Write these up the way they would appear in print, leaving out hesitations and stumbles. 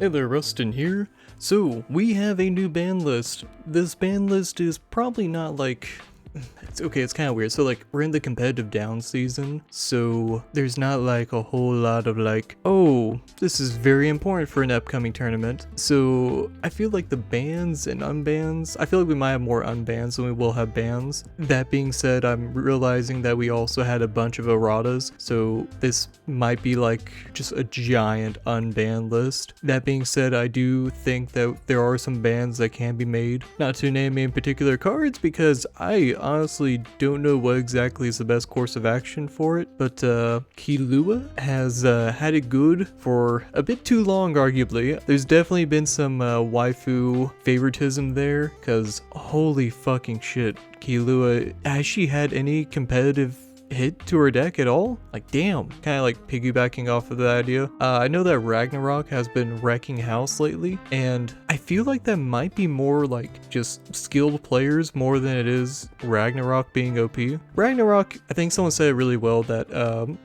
Hey there, Rustin here. So, we have a new band list. This band list is probably not like... it's kind of weird. So like, we're in the competitive down season, so there's not like a whole lot of like, oh, this is very important for an upcoming tournament. So I feel like the bans and unbans, I feel like we might have more unbans than we will have bans. That being said, I'm realizing that we also had a bunch of erratas, so this might be like just a giant unbanned list. That being said, I do think that there are some bans that can be made. Not to name any particular cards, because I honestly don't know what exactly is the best course of action for it, but Kilua has had it good for a bit too long, arguably. There's definitely been some waifu favoritism there, because holy fucking shit, Kilua, has she had any competitive hit to her deck at all? Like, damn. Kind of like piggybacking off of that idea. I know that Ragnarok has been wrecking house lately, and I feel like that might be more like just skilled players more than it is Ragnarok being OP. Ragnarok, I think someone said it really well, that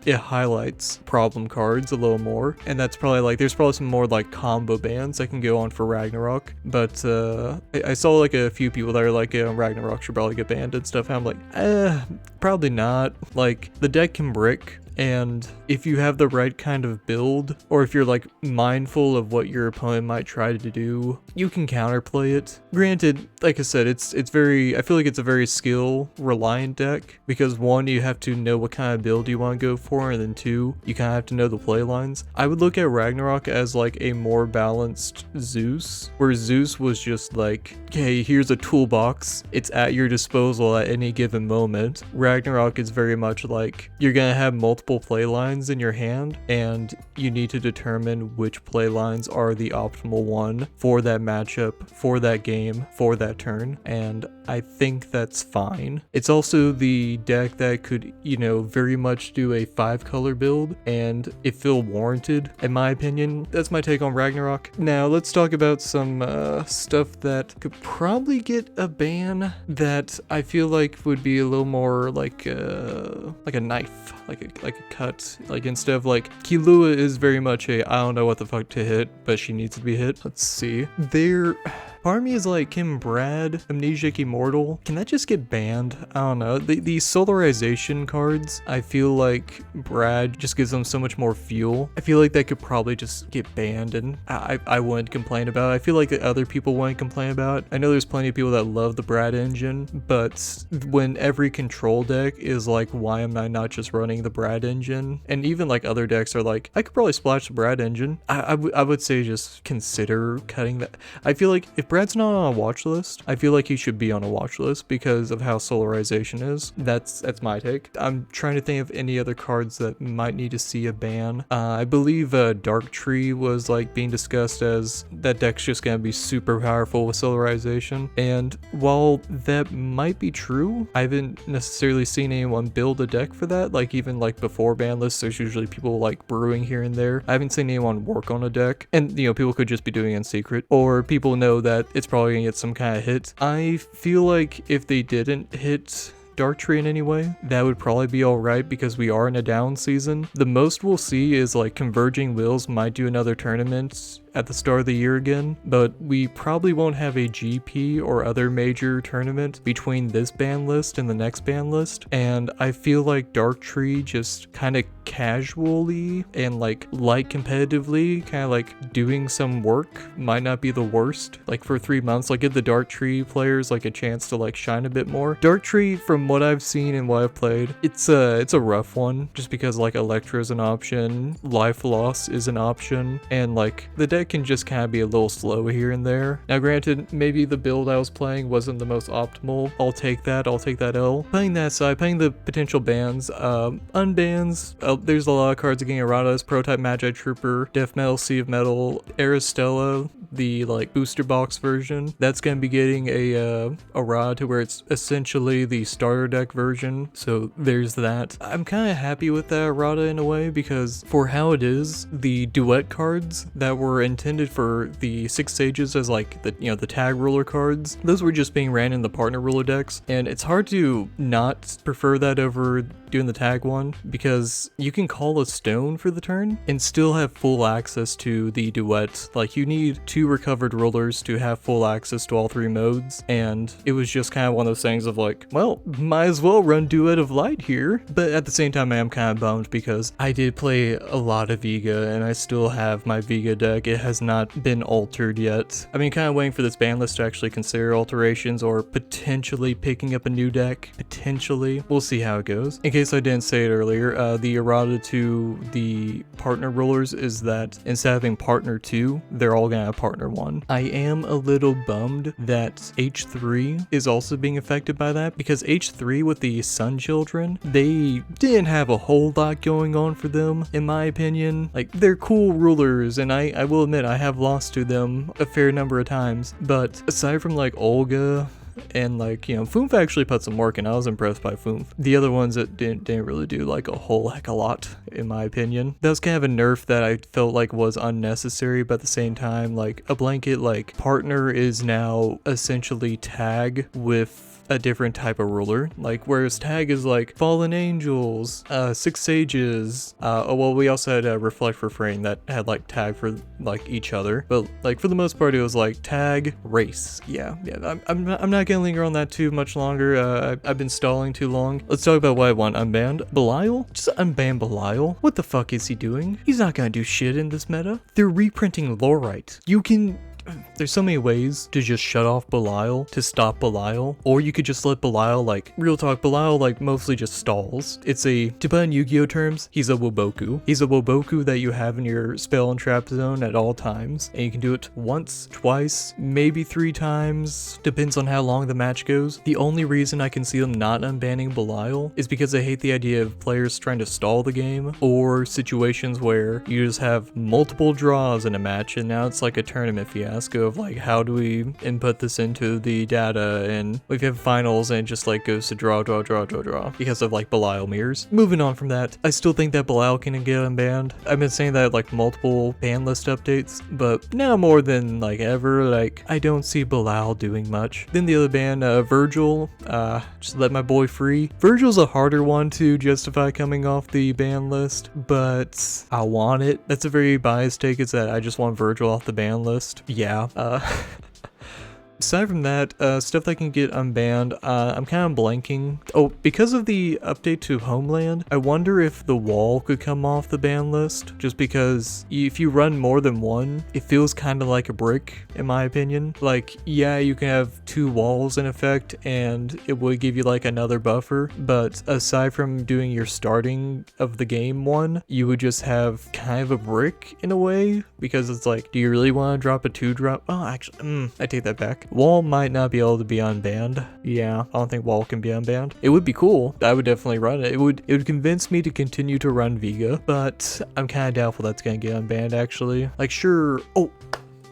it highlights problem cards a little more, and that's probably like, there's probably some more like combo bans that can go on for Ragnarok, but I saw like a few people that are like, yeah, Ragnarok should probably get banned and stuff, and I'm like, probably not. Like, the deck can brick, and if you have the right kind of build, or if you're like mindful of what your opponent might try to do, you can counterplay it. Granted, like I said, it's very, I feel like it's a very skill reliant deck, because one, you have to know what kind of build you want to go for, and then two, you kind of have to know the play lines. I would look at Ragnarok as like a more balanced Zeus, where Zeus was just like, okay, here's a toolbox, it's at your disposal at any given moment. Ragnarok is very much like, you're gonna have multiple play lines in your hand, and you need to determine which play lines are the optimal one for that matchup, for that game, for that turn, and I think that's fine. It's also the deck that could, you know, very much do a 5-color build, and it feel warranted, in my opinion. That's my take on Ragnarok. Now, let's talk about some stuff that could probably get a ban that I feel like would be a little more like a knife, like a cut. Like, instead of like, Kilua is very much a, I don't know what the fuck to hit, but she needs to be hit. Let's see. Part of me is like, can Brad, Amnesiac Immortal, can that just get banned? I don't know. The solarization cards, I feel like Brad just gives them so much more fuel. I feel like that could probably just get banned, and I wouldn't complain about it. I feel like the other people wouldn't complain about it. I know there's plenty of people that love the Brad engine, but when every control deck is like, why am I not just running the Brad engine? And even like other decks are like, I could probably splash the Brad engine. I would say just consider cutting that. I feel like if Brad's not on a watch list, I feel like he should be on a watch list because of how solarization is. That's my take. I'm trying to think of any other cards that might need to see a ban. I believe Dark Tree was like being discussed as that deck's just gonna be super powerful with solarization, and while that might be true, I haven't necessarily seen anyone build a deck for that. Like, even like before ban lists, there's usually people like brewing here and there. I haven't seen anyone work on a deck, and you know, people could just be doing it in secret, or people know that it's probably gonna get some kind of hit. I feel like if they didn't hit Dark Tree in any way, that would probably be alright, because we are in a down season. The most we'll see is like Converging Wills might do another tournament at the start of the year again, but we probably won't have a GP or other major tournament between this ban list and the next ban list, and I feel like Dark Tree just kind of casually and like light competitively kind of like doing some work might not be the worst. Like, for 3 months, like, give the Dark Tree players like a chance to like shine a bit more. Dark Tree, from what I've seen and what I've played, it's a rough one, just because like Electra is an option, Life Loss is an option, and like the deck can just kind of be a little slow here and there. Now, granted, maybe the build I was playing wasn't the most optimal. I'll take that L. Playing that aside, playing the potential bans, unbans, there's a lot of cards getting erratas: Prototype Magi Trooper, Death Metal, Sea of Metal, Aristella, the like booster box version. That's gonna be getting a errata to where it's essentially the starter deck version. So there's that. I'm kind of happy with that errata in a way, because for how it is, the duet cards that were intended for the 6 stages as like the, you know, the tag ruler cards, those were just being ran in the partner ruler decks, and it's hard to not prefer that over doing the tag one, because you can call a stone for the turn and still have full access to the duet. Like, you need 2 recovered rulers to have full access to all 3 modes, and it was just kind of one of those things of like, well, might as well run Duet of Light here. But at the same time, I am kind of bummed because I did play a lot of Vega and I still have my Vega deck. It has not been altered yet. I've been kind of waiting for this ban list to actually consider alterations or potentially picking up a new deck. Potentially. We'll see how it goes. In case I didn't say it earlier, the errata to the partner rulers is that instead of having partner 2, they're all gonna have partner 1. I am a little bummed that H3 is also being affected by that, because H3 with the Sun Children, they didn't have a whole lot going on for them, in my opinion. Like, they're cool rulers, and I will admit I have lost to them a fair number of times, but aside from like Olga, and like, you know, Foomf actually put some work in. I was impressed by Foomf. The other ones that didn't really do like a whole heck of a lot, in my opinion. That was kind of a nerf that I felt like was unnecessary, but at the same time, like, a blanket like partner is now essentially tag with a different type of ruler, like, whereas tag is like Fallen Angels, 6 Sages, oh well, we also had a Reflect Refrain that had like tag for like each other, but like for the most part it was like tag, race. Yeah, I'm not gonna linger on that too much longer. I've been stalling too long. Let's talk about what I want unbanned. Belial? Just unban Belial. What the fuck is he doing? He's not gonna do shit in this meta. They're reprinting Lorite. You can... There's so many ways to just shut off Belial, to stop Belial, or you could just let Belial, like, real talk, Belial, like, mostly just stalls. It's a, to put in Yu-Gi-Oh terms, he's a Woboku. He's a Woboku that you have in your spell and trap zone at all times, and you can do it once, twice, maybe 3 times, depends on how long the match goes. The only reason I can see them not unbanning Belial is because I hate the idea of players trying to stall the game, or situations where you just have multiple draws in a match, and now it's like a tournament fiasco of like, how do we input this into the data, and we have finals and it just like goes to draw because of like Belial mirrors. Moving on from that, I still think that Belial can get unbanned. I've been saying that like multiple ban list updates, but now more than like ever, like, I don't see Belial doing much. Then the other ban, Virgil, just let my boy free. Virgil's a harder one to justify coming off the ban list, but I want it. That's a very biased take, is that I just want Virgil off the ban list. Yeah. Aside from that, stuff that can get unbanned, I'm kind of blanking. Oh, because of the update to Homeland, I wonder if the wall could come off the ban list, just because if you run more than one, it feels kind of like a brick, in my opinion. Like, yeah, you can have 2 walls in effect, and it would give you like another buffer, but aside from doing your starting of the game one, you would just have kind of a brick in a way, because it's like, do you really want to drop a 2-drop? Oh, actually, I take that back. Wall might not be able to be unbanned. Yeah, I don't think Wall can be unbanned. It would be cool. I would definitely run it. It would convince me to continue to run Vega, but I'm kind of doubtful that's gonna get unbanned, actually. Like, sure. Oh,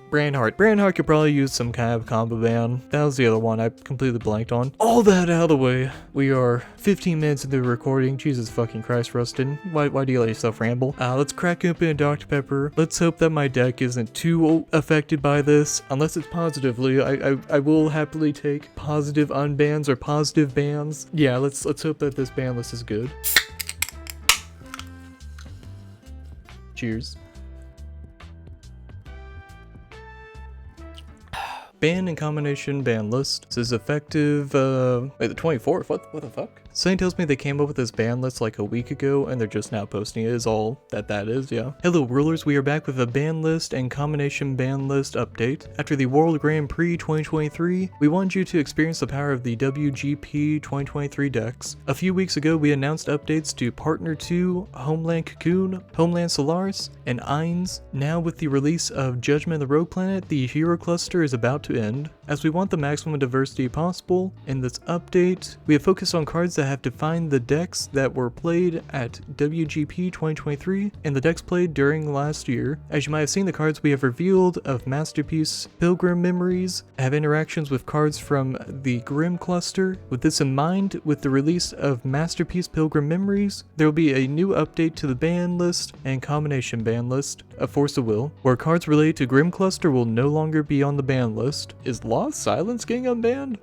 Brandheart. Brandheart could probably use some kind of combo ban. That was the other one I completely blanked on. All that out of the way, we are 15 minutes into the recording. Jesus fucking Christ, Rustin. Why do you let yourself ramble? Let's crack open a Dr. Pepper. Let's hope that my deck isn't too affected by this, unless it's positively. I will happily take positive unbans or positive bans. Yeah, let's hope that this ban list is good. Cheers. Ban and combination ban list. This is effective, wait, the 24th? What the fuck? Something tells me they came up with this ban list like a week ago and they're just now posting it, is all that is, yeah. Hello rulers, we are back with a ban list and combination ban list update. After the World Grand Prix 2023, we want you to experience the power of the WGP 2023 decks. A few weeks ago, we announced updates to Partner 2, Homeland Cocoon, Homeland Solaris, and Ainz. Now with the release of Judgment of the Rogue Planet, the hero cluster is about to end. As we want the maximum diversity possible, in this update, we have focused on cards that I have to find the decks that were played at WGP 2023 and the decks played during last year. As you might have seen, the cards we have revealed of Masterpiece Pilgrim Memories have interactions with cards from the Grim cluster. With this in mind, with the release of Masterpiece Pilgrim Memories, there will be a new update to the ban list and combination ban list of Force of Will, where cards related to Grim cluster will no longer be on the ban list. Is Law of Silence getting unbanned?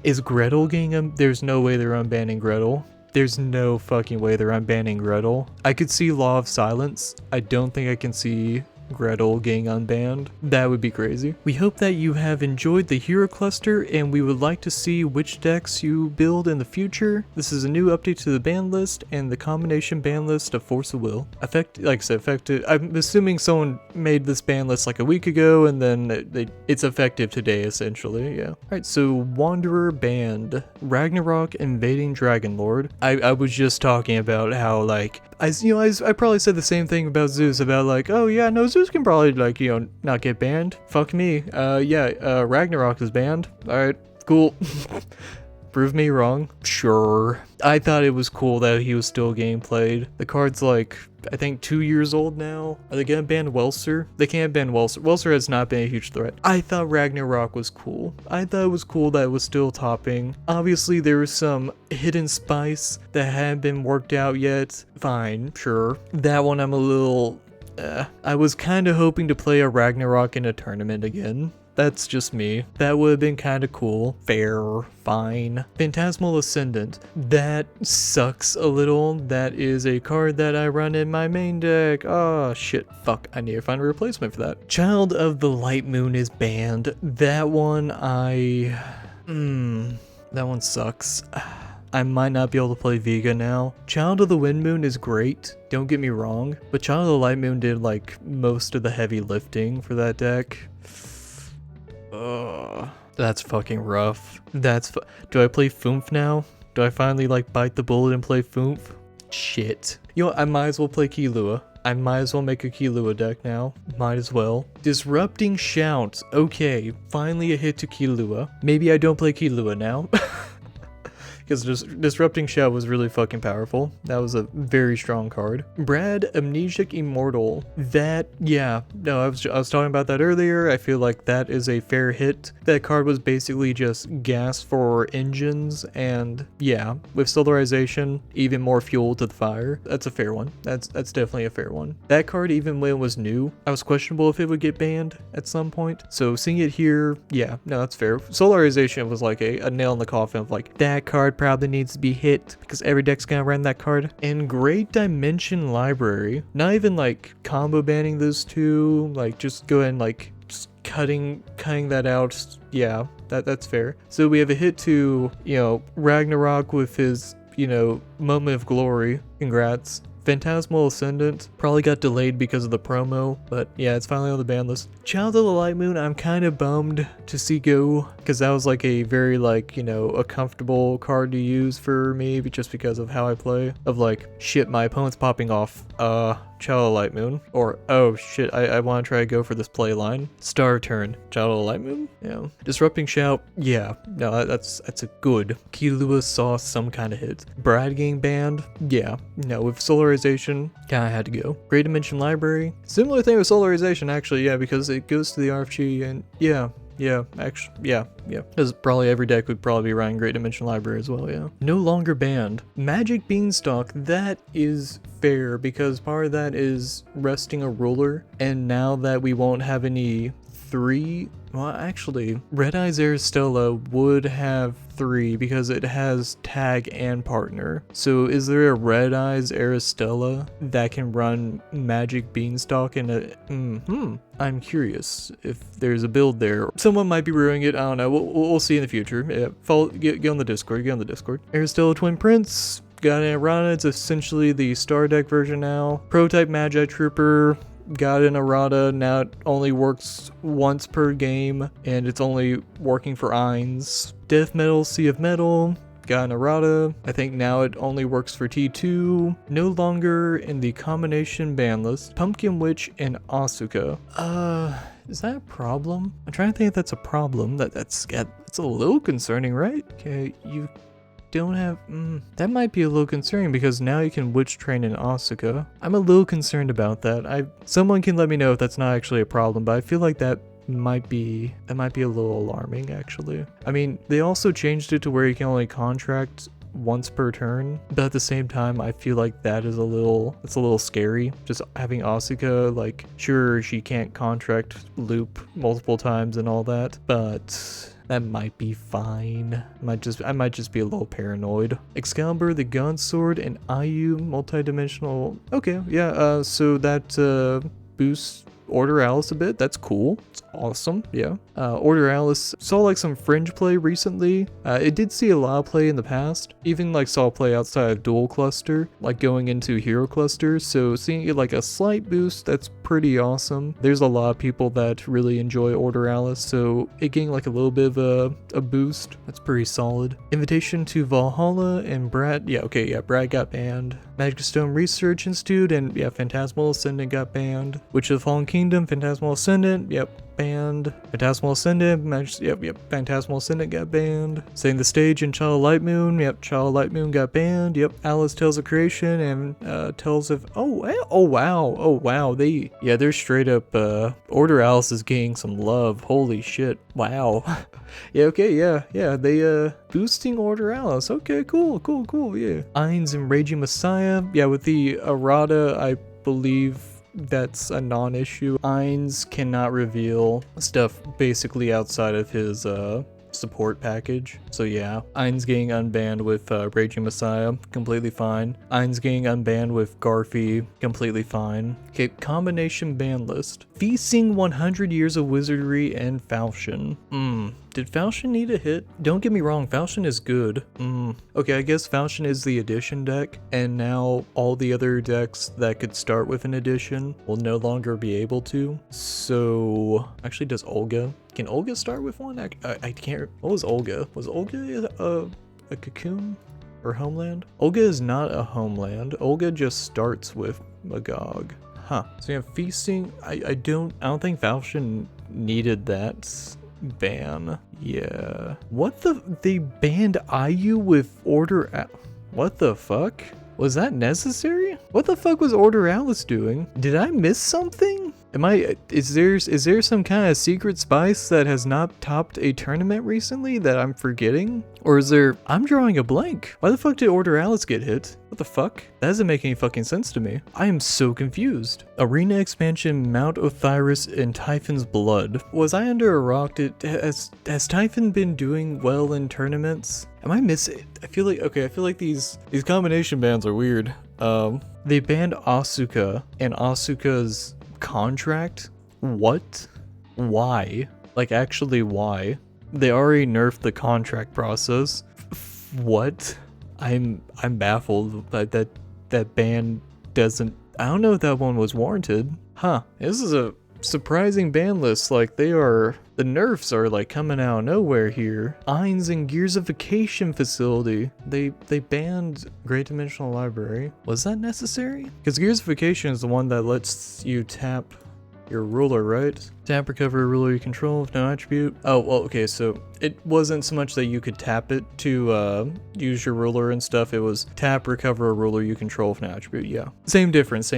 Is Gretel getting There's no way they're unbanning Gretel. There's no fucking way they're unbanning Gretel. I could see Law of Silence. I don't think I can see Gretel getting unbanned. That would be crazy. We hope that you have enjoyed the hero cluster and we would like to see which decks you build in the future. This is a new update to the ban list and the combination ban list of Force of Will. Effective. I'm assuming someone made this ban list like a week ago and then it's effective today essentially, yeah. Alright, so Wanderer banned. Ragnarok invading Dragonlord. I was just talking about how like I probably said the same thing about Zeus, about like, oh yeah, no, Zeus can probably like, not get banned. Fuck me. Ragnarok is banned. Alright, cool. Prove me wrong. Sure. I thought it was cool that he was still getting played. The card's like, I think 2 years old now. Are they gonna ban Welser? They can't ban Welser. Welser has not been a huge threat. I thought Ragnarok was cool. I thought it was cool that it was still topping. Obviously there was some hidden spice that hadn't been worked out yet. Fine, sure. That one I'm a little... I was kind of hoping to play a Ragnarok in a tournament again. That's just me. That would have been kind of cool. Fair. Fine. Phantasmal Ascendant. That sucks a little. That is a card that I run in my main deck. Oh shit. Fuck. I need to find a replacement for that. Child of the Light Moon is banned. That one that one sucks. I might not be able to play Vega now. Child of the Wind Moon is great, don't get me wrong, but Child of the Light Moon did like most of the heavy lifting for that deck. That's fucking rough. Do I play Foomf now? Do I finally like bite the bullet and play Foomf? Shit. You know what, I might as well play Kilua. I might as well make a Kilua deck now. Might as well. Disrupting Shout. Okay, finally a hit to Kilua. Maybe I don't play Kilua now. Because Disrupting Shout was really fucking powerful. That was a very strong card. Brad, Amnesic Immortal. That, yeah. No, I was talking about that earlier. I feel like that is a fair hit. That card was basically just gas for engines, and yeah, with Solarization, even more fuel to the fire. That's a fair one. That's definitely a fair one. That card, even when it was new, I was questionable if it would get banned at some point. So seeing it here, yeah, no, that's fair. Solarization was like a nail in the coffin of like, that card probably needs to be hit because every deck's gonna run that card. And Great Dimension Library, not even like combo banning those two, like just go ahead and like just cutting that out. Yeah, that's fair. So we have a hit to, Ragnarok with his, moment of glory. Congrats. Phantasmal Ascendant probably got delayed because of the promo, but yeah, it's finally on the ban list. Child of the Light Moon, I'm kind of bummed to see go, because that was like a very like, a comfortable card to use for me just because of how I play. Of like, shit, my opponent's popping off, Child of the Light Moon, or oh shit, I want to try to go for this play line. Star Turn, Child of the Light Moon? Yeah. Disrupting Shout, yeah, no, that's a good. Kilua saw some kind of hit. Brad getting banned, yeah, no, with Solarization, kinda had to go. Great Dimension Library, similar thing with Solarization actually, yeah, because it goes to the RFG and yeah, actually, yeah. Because probably every deck would probably be running Great Dimension Library as well, yeah. No longer banned. Magic Beanstalk, that is fair because part of that is resting a ruler, and now that we won't have any 3, well actually, Red Eyes Aristella would have 3 because it has tag and partner. So is there a Red Eyes Aristella that can run Magic Beanstalk in a... I'm curious if there's a build there. Someone might be brewing it, I don't know, we'll see in the future. Yeah, get on the Discord, Aristella Twin Prince, got an errata, it's essentially the Star Deck version now. Prototype Magi Trooper, got an errata, now it only works once per game, and it's only working for Eins. Death Metal, Sea of Metal, got an errata. I think now it only works for T2. No longer in the combination ban list. Pumpkin Witch and Asuka. Is that a problem? I'm trying to think if that's a problem. It's a little concerning, right? Okay, you don't have... that might be a little concerning because now you can witch train in Asuka. I'm a little concerned about that. Someone can let me know if that's not actually a problem, but I feel like that might be a little alarming, actually. I mean, they also changed it to where you can only contract once per turn, but at the same time I feel like it's a little scary, just having Asuka. Like, sure, she can't contract loop multiple times and all that, but that might be fine. I might just be a little paranoid. Excalibur, the gun sword, and IU multi-dimensional. Okay, yeah, so that boosts Order Alice a bit. That's cool. It's awesome. Yeah. Order Alice saw like some fringe play recently. It did see a lot of play in the past. Even like saw play outside of dual cluster, like going into hero cluster. So seeing it like a slight boost, that's pretty awesome. There's a lot of people that really enjoy Order Alice, so it getting like a little bit of a boost, that's pretty solid. Invitation to Valhalla and Brad. Yeah, okay, yeah, Brad got banned. Magic Stone Research Institute and yeah, Phantasmal Ascendant got banned. Witch of the Fallen Kingdom, Phantasmal Ascendant, yep, banned. Phantasmal Ascendant, yep, Phantasmal Ascendant got banned. Setting the Stage and Child of Light Moon, yep, Child of Light Moon got banned. Yep, Alice Tales of Creation and Tales of, oh wow, they're straight up, Order Alice is getting some love, holy shit, wow. Yeah, okay, yeah, they, boosting Order Alice, okay, cool, yeah. Ainz and Raging Messiah, yeah, with the errata, I believe that's a non-issue. Ainz cannot reveal stuff basically outside of his, support package. So yeah, Ainz getting unbanned with Raging Messiah, completely fine. Ainz getting unbanned with Garfy, completely fine. Okay, combination ban list. Feasting 100 Years of Wizardry and Falchion. Did Falchion need a hit? Don't get me wrong, Falchion is good. Okay, I guess Falchion is the addition deck, and now all the other decks that could start with an addition will no longer be able to. So, actually, does Olga? Can Olga start with one? I can't. What was Olga? Was Olga a cocoon or homeland? Olga is not a homeland. Olga just starts with Magog. Huh. So you have feasting. I don't think Falchion needed that ban. Yeah. What the? They banned IU with Order. What the fuck? Was that necessary? What the fuck was Order Alice doing? Did I miss something? Is there some kind of secret spice that has not topped a tournament recently that I'm forgetting? Or is there, I'm drawing a blank. Why the fuck did Order Alice get hit? What the fuck? That doesn't make any fucking sense to me. I am so confused. Arena expansion, Mount Osiris, and Typhon's Blood. Was I under a rock? Has Typhon been doing well in tournaments? Am I missing? I feel like these combination bans are weird. They banned Asuka and Asuka's contract? What? Why? Like, actually, why? They already nerfed the contract process. What? I'm baffled that ban doesn't. I don't know if that one was warranted. Huh. This is a surprising ban list. Like, the nerfs are like coming out of nowhere here. Ainz and Gearsification Facility. They banned Great Dimensional Library. Was that necessary? Because Gearsification is the one that lets you tap your ruler, right? Tap, recover a ruler you control with no attribute. Oh, well, okay, so it wasn't so much that you could tap it to use your ruler and stuff. It was tap, recover a ruler you control with no attribute. Yeah, same difference,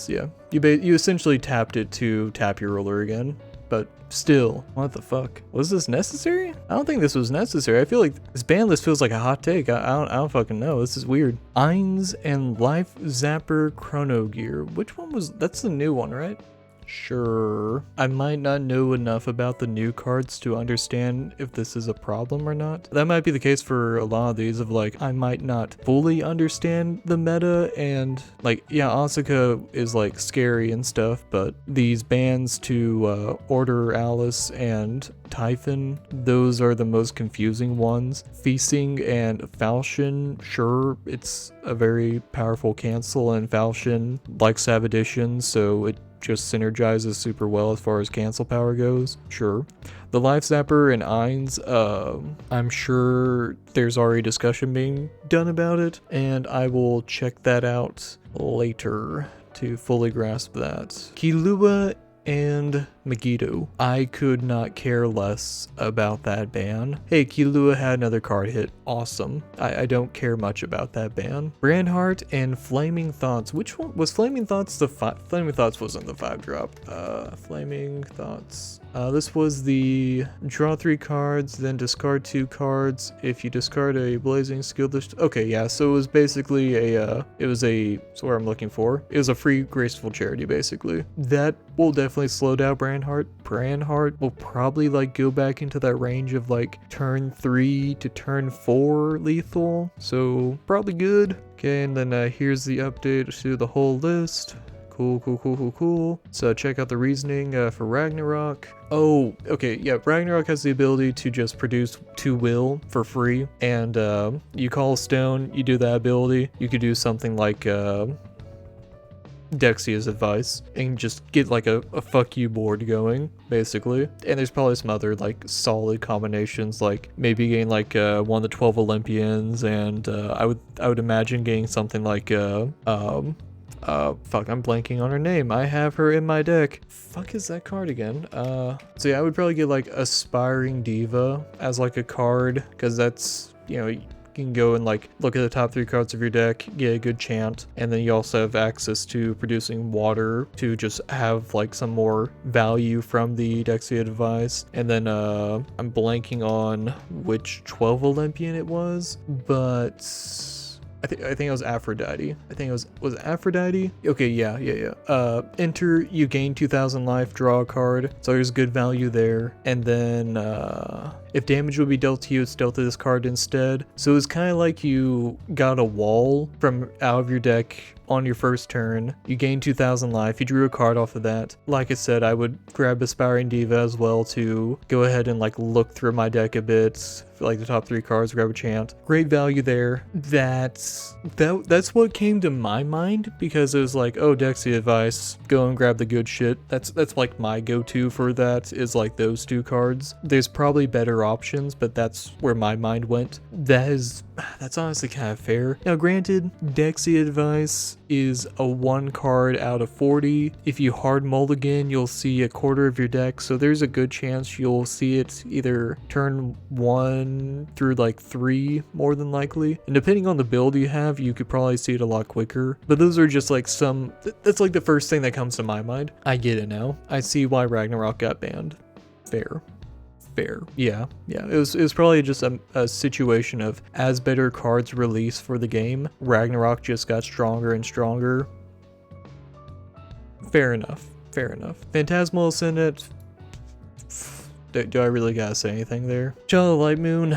yeah. You essentially tapped it to tap your ruler again. But still, what the fuck? Was this necessary? I don't think this was necessary. I feel like this ban list feels like a hot take. I don't fucking know. This is weird. Ainz and Life Zapper Chrono Gear. Which one was, that's the new one, right? Sure. I might not know enough about the new cards to understand if this is a problem or not. That might be the case for a lot of these of like, I might not fully understand the meta and like, yeah, Asuka is like scary and stuff, but these bans to Order Alice and Typhon, those are the most confusing ones. Feasting and Falchion, sure, it's a very powerful cancel and Falchion likes to have additions, so it just synergizes super well as far as cancel power goes, sure. The Life Zapper and Ainz, I'm sure there's already discussion being done about it, and I will check that out later to fully grasp that. Kilua and Megiddo. I could not care less about that ban. Hey, Killua had another card hit. Awesome. I don't care much about that ban. Brandheart and Flaming Thoughts. Which one was Flaming Thoughts? Flaming Thoughts wasn't the 5-drop. Flaming Thoughts. This was the draw 3 cards, then discard 2 cards. If you discard a Blazing Skill, okay, yeah. So it was basically that's what I'm looking for. It was a free graceful charity, basically. That will definitely slow down Brandheart. Brandheart will probably like go back into that range of like turn 3 to turn 4 lethal. So probably good. Okay, and then here's the update to the whole list. Cool. So check out the reasoning for Ragnarok. Oh, okay, yeah, Ragnarok has the ability to just produce 2 will for free. And you call stone, you do that ability. You could do something like Dexia's advice and just get like a fuck you board going, basically. And there's probably some other like solid combinations, like maybe getting like one of the 12 Olympians, and I would imagine getting something like fuck, I'm blanking on her name. I have her in my deck. Fuck is that card again? So yeah, I would probably get like Aspiring Diva as like a card, because that's, you know, you can go and like look at the top 3 cards of your deck, get a good chant, and then you also have access to producing water to just have like some more value from the Dexia device. And then I'm blanking on which 12 Olympian it was, but I think it was Aphrodite. I think it was Aphrodite? Okay, yeah. Enter, you gain 2,000 life, draw a card. So there's good value there. And then if damage would be dealt to you, it's dealt to this card instead. So it's kind of like you got a wall from out of your deck on your first turn. You gain 2,000 life. You drew a card off of that. Like I said, I would grab Aspiring Diva as well to go ahead and like look through my deck a bit, like the top 3 cards, grab a chant. Great value there. That's what came to my mind, because it was like, oh, Dexia advice, go and grab the good shit. That's like my go-to for that, is like those 2 cards. There's probably better options, but that's where my mind went. That's honestly kind of fair. Now granted, Dexia advice is a 1 card out of 40. If you hard mulligan, you'll see a quarter of your deck, so there's a good chance you'll see it either turn 1 through like 3, more than likely. And depending on the build you have, you could probably see it a lot quicker. But those are just like that's like the first thing that comes to my mind. I get it now. I see why Ragnarok got banned. Fair. Yeah. It was probably just a situation of, as better cards release for the game, Ragnarok just got stronger and stronger. Fair enough. Phantasmal Ascendant. Do I really gotta say anything there? Child of Light Moon.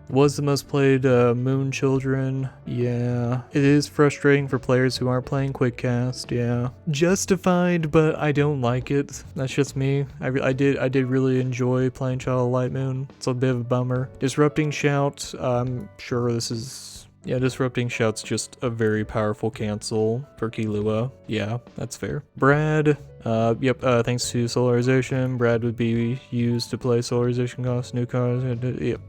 Was the most played Moon Children. Yeah. It is frustrating for players who aren't playing Quick Cast. Yeah. Justified, but I don't like it. That's just me. I did really enjoy playing Child of Light Moon. It's a bit of a bummer. Disrupting Shout. I'm sure this is... Yeah, Disrupting Shout's just a very powerful cancel for Killua. Yeah, that's fair. Brad. Thanks to Solarization, Brad would be used to play Solarization costs, new cards.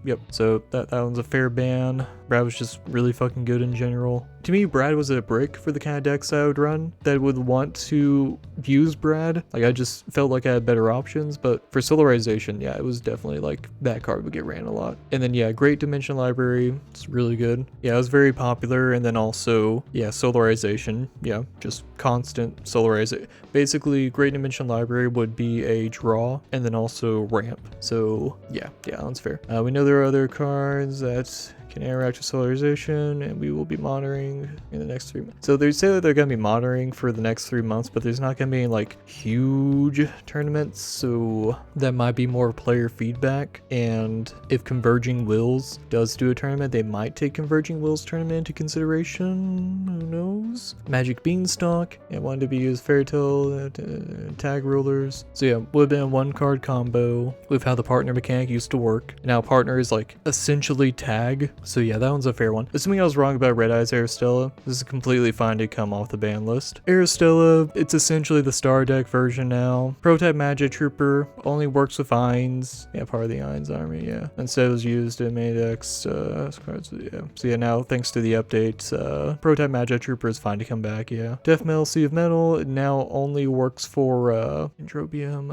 Yep. So that one's a fair ban. Brad was just really fucking good in general. To me, Brad was a brick for the kind of decks I would run that would want to use Brad. Like, I just felt like I had better options, but for Solarization, yeah, it was definitely like that card would get ran a lot. And then, yeah, Great Dimension Library, it's really good. Yeah, it was very popular. And then also, yeah, Solarization, yeah, just constant Solarization. Basically, Great Dimension Library would be a draw and then also ramp. So yeah, that's fair. We know there are other cards that can interact with Solarization, and we will be monitoring in the next 3 months. So they say that they're going to be monitoring for the next 3 months, but there's not going to be like huge tournaments, so that might be more player feedback. And if Converging Wills does do a tournament, they might take Converging Wills tournament into consideration. Who knows? Magic Beanstalk, it wanted to be used Fairy Tale, tag rulers. So yeah, would have been a 1-card combo with how the partner mechanic used to work. Now partner is like essentially tag. So yeah, that one's a fair one. Assuming I was wrong about Red Eyes Aristella, this is completely fine to come off the ban list. Aristella, it's essentially the Star deck version now. Prototype Magic Trooper, only works with Ainz. Yeah, part of the Ainz army, yeah. Instead it was used in many decks, cards, yeah. So yeah, now thanks to the updates, Prototype Magic Trooper is fine to come back, yeah. Death Metal, Sea of Metal, it now only works for, Androbium,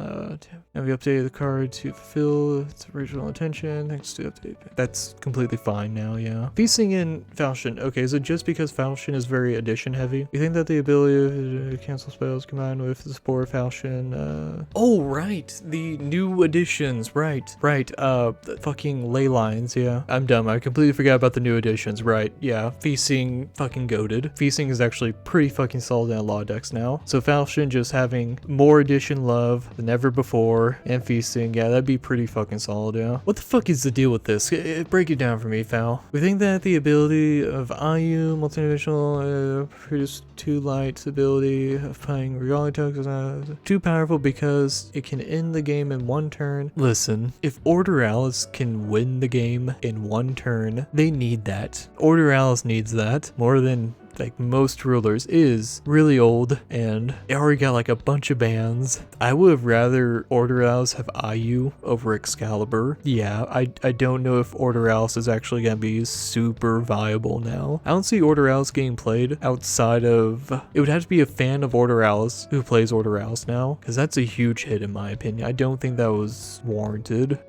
and we updated the card to fulfill its original intention, thanks to the update. That's completely fine now, yeah. Feasting in Falchion. Okay, so just because Falchion is very edition heavy, you think that the ability to cancel spells combined with the Spore Falchion, oh, right, the new additions, right, the fucking ley lines, yeah. I'm dumb, I completely forgot about the new additions, right, yeah. Feasting fucking goated. Feasting is actually pretty fucking solid in a lot of decks now. So Falchion just having more edition love than ever before, and Feasting, yeah, that'd be pretty fucking solid, yeah. What the fuck is the deal with this? Break it down for me, Fal. We think that the ability of IU, multidimensional, produce 2 lights ability of playing Regalia tokens is too powerful because it can end the game in 1 turn. Listen, if Order Alice can win the game in 1 turn, they need that. Order Alice needs that more than like most rulers. Is really old and it already got like a bunch of bans. I would have rather Order Alice have IU over Excalibur. Yeah, I don't know if Order Alice is actually gonna be super viable now. I don't see Order Alice getting played outside of, it would have to be a fan of Order Alice who plays Order Alice now, because that's a huge hit in my opinion. I don't think that was warranted.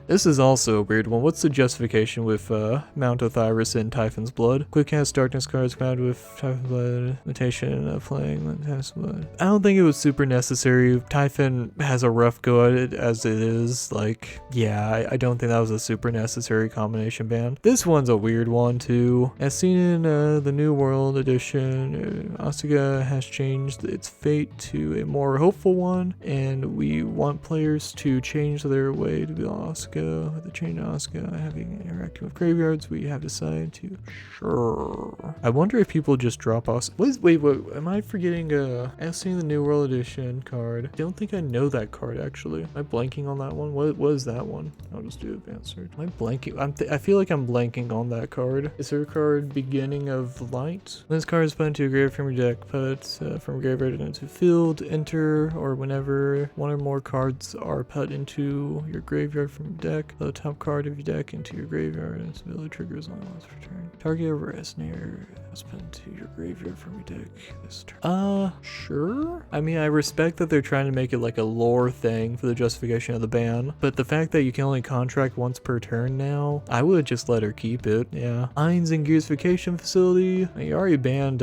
This is also a weird one. What's the justification with Mount Osiris and Typhon's Blood? Quick cast darkness cards combined with Typhon Blood, limitation of playing Typhon Blood. I don't think it was super necessary. Typhon has a rough go at it as it is. Like, yeah, I don't think that was a super necessary combination ban. This one's a weird one too. As seen in the New World edition, Asuka has changed its fate to a more hopeful one, and we want players to change their way to be Asuka. With the change of Asuka having interacted with graveyards, we have decided to. Sure. I wonder if people just drop us. Wait, am I forgetting I've seen the New World Edition card. I don't think I know that card actually. Am I blanking on that one? What is that one? I'll just do advanced search. Am I blanking? I feel like I'm blanking on that card. Is there a card Beginning of Light? When this card is put into a graveyard from your deck, put from graveyard into field, enter, or whenever one or more cards are put into your graveyard from your deck, the top card of your deck into your graveyard, and its ability triggers only once per turn. Target a Resnare has put into your graveyard from your deck this turn. Sure. I mean, I respect that they're trying to make it like a lore thing for the justification of the ban, but the fact that you can only contract once per turn now, I would just let her keep it. Yeah. Ainz and Gears Vacation Facility. You already banned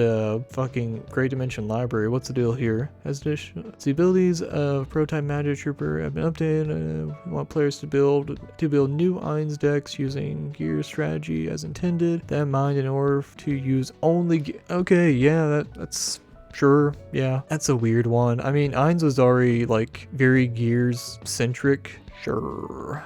fucking Great Dimension Library. What's the deal here? Has this the abilities of Prototype Magic Trooper have been updated. We want players to build new Ainz decks using Gear strategy as intended. That in mind, in order to use only okay, yeah, that's sure, yeah, that's a weird one. I mean, Ainz was already like very Gears centric. Sure.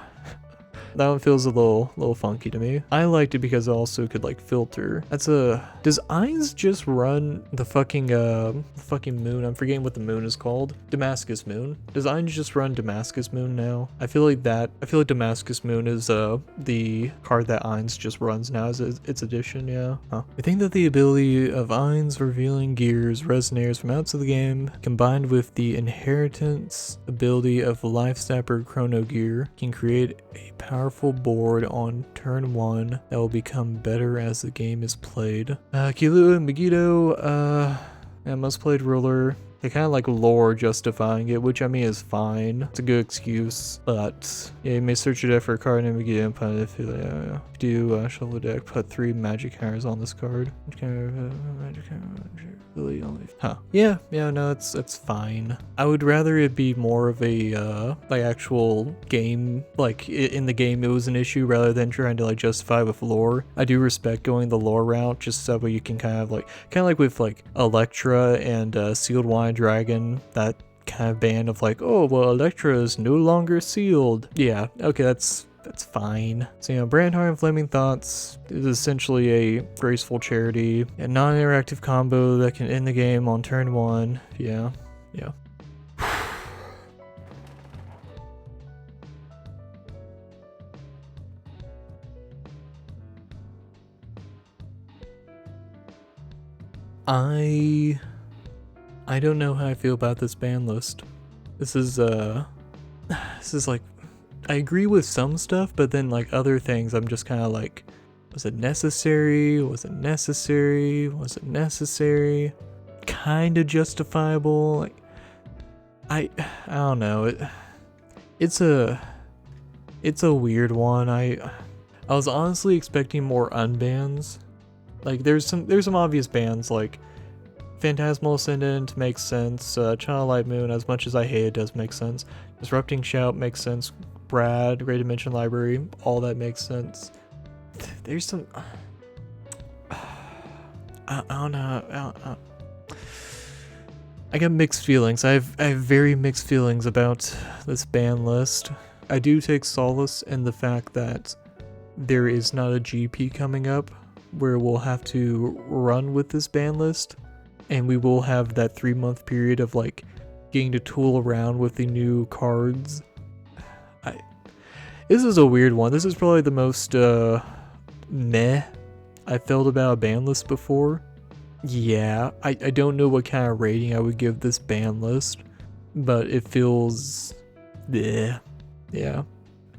That one feels a little funky to me. I liked it because it also could like filter. Does Ainz just run the fucking moon? I'm forgetting what the moon is called. Damascus Moon. Does Ainz just run Damascus Moon now? I feel like Damascus Moon is the card that Ainz just runs now as its addition, yeah. Huh. I think that the ability of Ainz revealing gears resonates from outside the game, combined with the inheritance ability of Life Snapper Chrono Gear, can create a powerful board on turn 1 that will become better as the game is played. Kilua and Megiddo, most played ruler. They kind of like lore justifying it, which I mean is fine. It's a good excuse, but yeah, you may search your deck for a card and Megiddo and put it if you do shuffle the deck, put 3 magic counters on this card. Magic huh. Yeah, no, that's fine. I would rather it be more of a like actual game, like in the game it was an issue rather than trying to like justify with lore. I do respect going the lore route just so you can kind of like with like Electra and Sealed Wine Dragon, that kind of ban of like, oh well, Electra is no longer sealed. Yeah, okay, that's fine. So, Brandheart and Flaming Thoughts is essentially a graceful charity, a non-interactive combo that can end the game on turn 1. Yeah. I don't know how I feel about this ban list. This is like, I agree with some stuff, but then like other things I'm just kind of like, was it necessary? Was it necessary? Was it necessary? Kind of justifiable. Like, I don't know. It's a weird one. I was honestly expecting more unbans. Like there's some obvious bans like Phantasmal Ascendant makes sense. Channel Light Moon, as much as I hate it, does make sense. Disrupting Shout makes sense. Brad, Great Dimension Library, all that makes sense. There's some. I don't know. I got mixed feelings. I have very mixed feelings about this ban list. I do take solace in the fact that there is not a GP coming up where we'll have to run with this ban list, and we will have that 3-month period of like getting to tool around with the new cards. This is a weird one. This is probably the most meh I felt about a ban list before. Yeah, I don't know what kind of rating I would give this ban list, but it feels bleh. Yeah.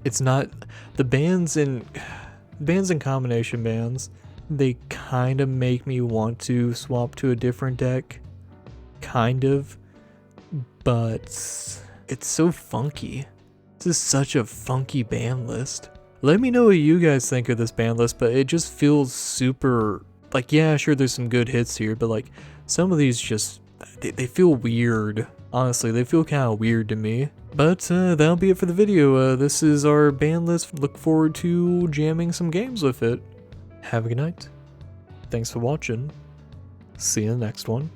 It's not the bans and combination bans, they kind of make me want to swap to a different deck. Kind of. But it's so funky. This is such a funky ban list. Let me know what you guys think of this ban list, but it just feels super, like, yeah, sure, there's some good hits here, but like some of these just, they feel weird. Honestly, they feel kind of weird to me. But that'll be it for the video. This is our ban list. Look forward to jamming some games with it. Have a good night. Thanks for watching. See you in the next one.